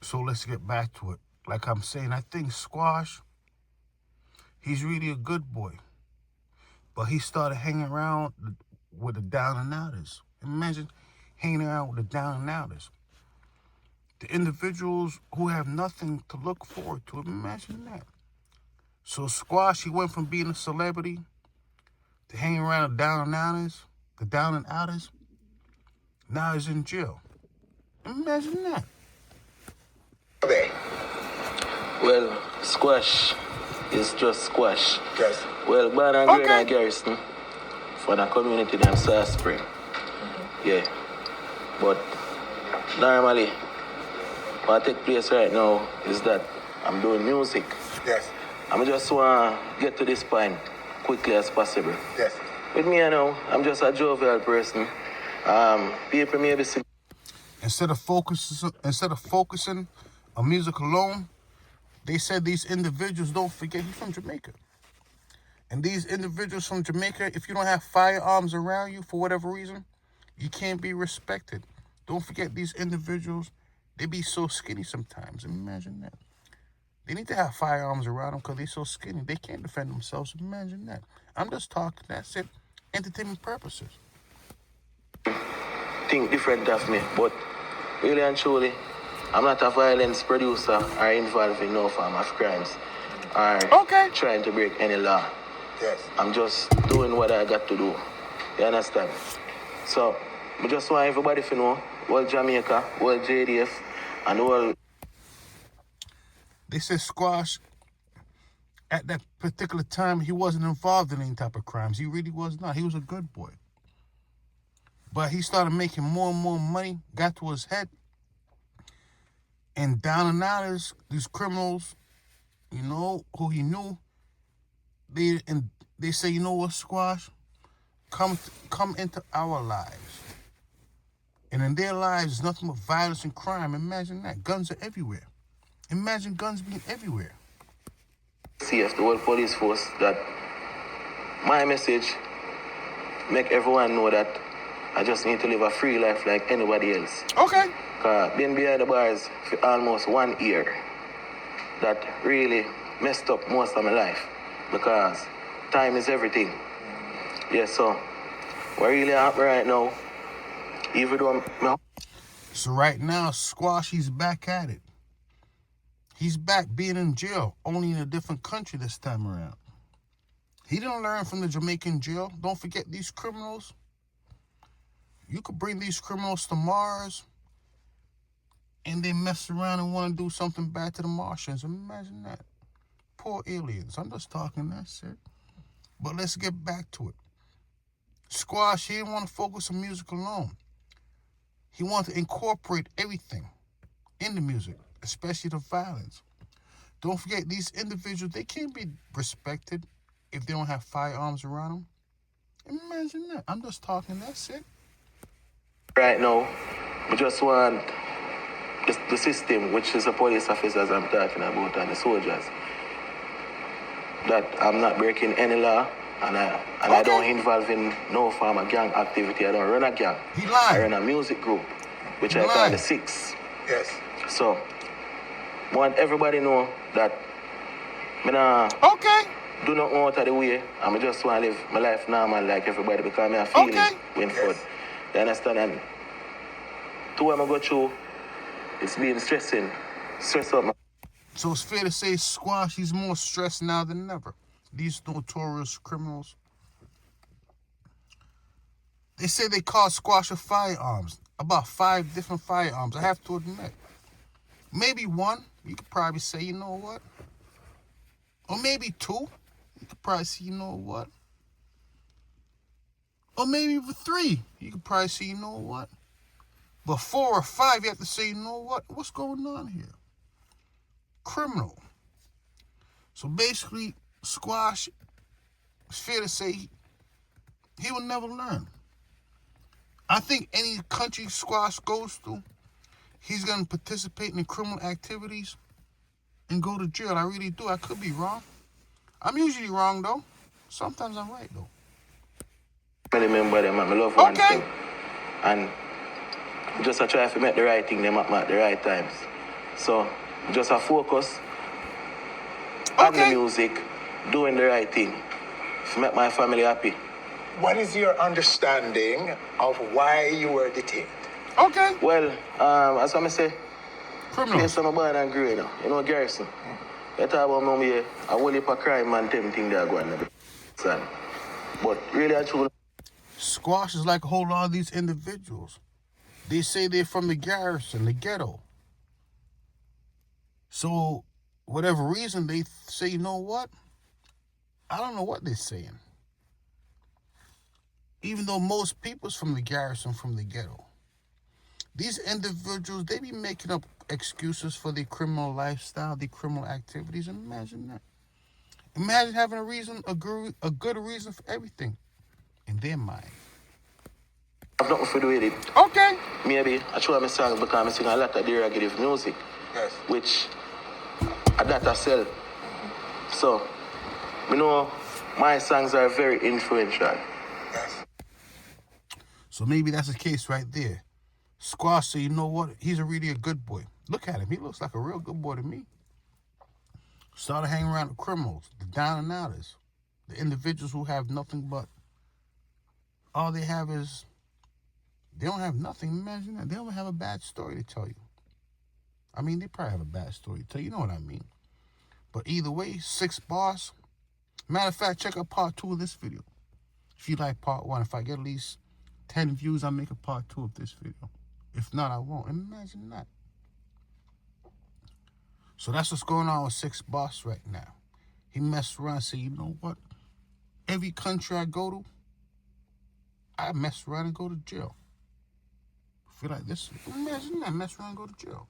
So let's get back to it. Like I'm saying, I think Squash, he's really a good boy. But he started hanging around with the down and outers. Imagine hanging around with the down and outers. The individuals who have nothing to look forward to. Imagine that. So Squash, he went from being a celebrity to hanging around the down and outers, the down and outers. Now he's in jail. Imagine that. Okay. Well, squash is just squash. Yes. Well, Bad and Green and Garrison for the community them South Spring. Yeah. But normally what take place right now is that I'm doing music. Yes. I just want to get to this point quickly as possible. Yes. With me, I'm just a jovial person. People maybe see. Instead of focusing on music alone, they said these individuals, don't forget he's from Jamaica. And these individuals from Jamaica, if you don't have firearms around you for whatever reason, you can't be respected. Don't forget these individuals, they be so skinny sometimes. Imagine that. They need to have firearms around them because they're so skinny. They can't defend themselves. Imagine that. I'm just talking, that's it. Entertainment purposes. Think different of me, but really and truly, I'm not a violence producer or involved in no form of crimes or trying to break any law. Yes. I'm just doing what I got to do. You understand? So, I just want everybody to know, all Jamaica, all JDF, and all. They said Squash, at that particular time, he wasn't involved in any type of crimes. He really was not. He was a good boy. But he started making more and more money, got to his head. And down and outers, these criminals, who he knew, they say, you know what, Squash? Come into our lives. And in their lives, it's nothing but violence and crime. Imagine that. Guns are everywhere. Imagine guns being everywhere. CF, the world police force, that my message make everyone know that I just need to live a free life like anybody else. Okay. Being behind the bars for almost 1 year, that really messed up most of my life because time is everything. Yeah, so we're really happy right now. Even though So right now, Squash, he's back at it. He's back being in jail, only in a different country this time around. He didn't learn from the Jamaican jail. Don't forget these criminals. You could bring these criminals to Mars and they mess around and want to do something bad to the Martians. Imagine that. Poor aliens. I'm just talking, that's it. But let's get back to it. Squash, he didn't want to focus on music alone. He wanted to incorporate everything in the music, especially the violence. Don't forget, these individuals, they can't be respected if they don't have firearms around them. Imagine that. I'm just talking, that's it. Right now, we just want the system, which is the police officers I'm talking about, and the soldiers, that I'm not breaking any law, and I don't involve in no form of gang activity. I don't run a gang. He lied. I run a music group, which I call the Six. Yes. So, want everybody know that me do not want out of the way. I just want to live my life normal like everybody because I feel it when forward. You understand? And to what I go through, it's been stress up. So it's fair to say Squash, he's more stressed now than ever. These notorious criminals. They say they caught Squash with firearms. About 5 different firearms, I have to admit. Maybe 1, you could probably say, you know what? Or maybe 2, you could probably say, you know what? Or maybe even 3, you could probably say, you know what? But 4 or 5, you have to say, you know what? What's going on here? Criminal. So basically, Squash, it's fair to say, he will never learn. I think any country Squash goes to, he's going to participate in criminal activities and go to jail. I really do. I could be wrong. I'm usually wrong, though. Sometimes I'm right, though. I remember them, I love one thing. And just I try to make the right thing them at the right times. So, just a focus on the music, doing the right thing to make my family happy. What is your understanding of why you were detained? Okay. Well, as I say, criminals. Place I'm born and grew, you know, Garrison. You talk about me, a whole heap of crime and tempting they are going to son. But really, I truly... Squash is like a whole lot of these individuals. They say they're from the garrison, the ghetto. So, whatever reason, they say, you know what? I don't know what they're saying. Even though most people's from the garrison, from the ghetto. These individuals, they be making up excuses for their criminal lifestyle, their criminal activities. Imagine that. Imagine having a good reason for everything in their mind. I've nothing to do with it. Okay. Maybe I try my songs because I sing a lot of derogative music. Yes. Which that I sell. So, you know, my songs are very influential. Yes. So maybe that's the case right there. Squash say, you know what? He's really a good boy. Look at him. He looks like a real good boy to me. Started hanging around the criminals, the down and outers, the individuals who have nothing but, all they have is, they don't have nothing. Imagine that. They don't have a bad story to tell you. I mean, they probably have a bad story to tell you. You know what I mean. But either way, 6 bars. Matter of fact, check out part 2 of this video. If you like part 1, if I get at least 10 views, I'll make a part 2 of this video. If not, I won't. Imagine that. So that's what's going on with 6 Boss right now. He messed around and said, you know what? Every country I go to, I mess around and go to jail. I feel like this. Imagine that, mess around and go to jail.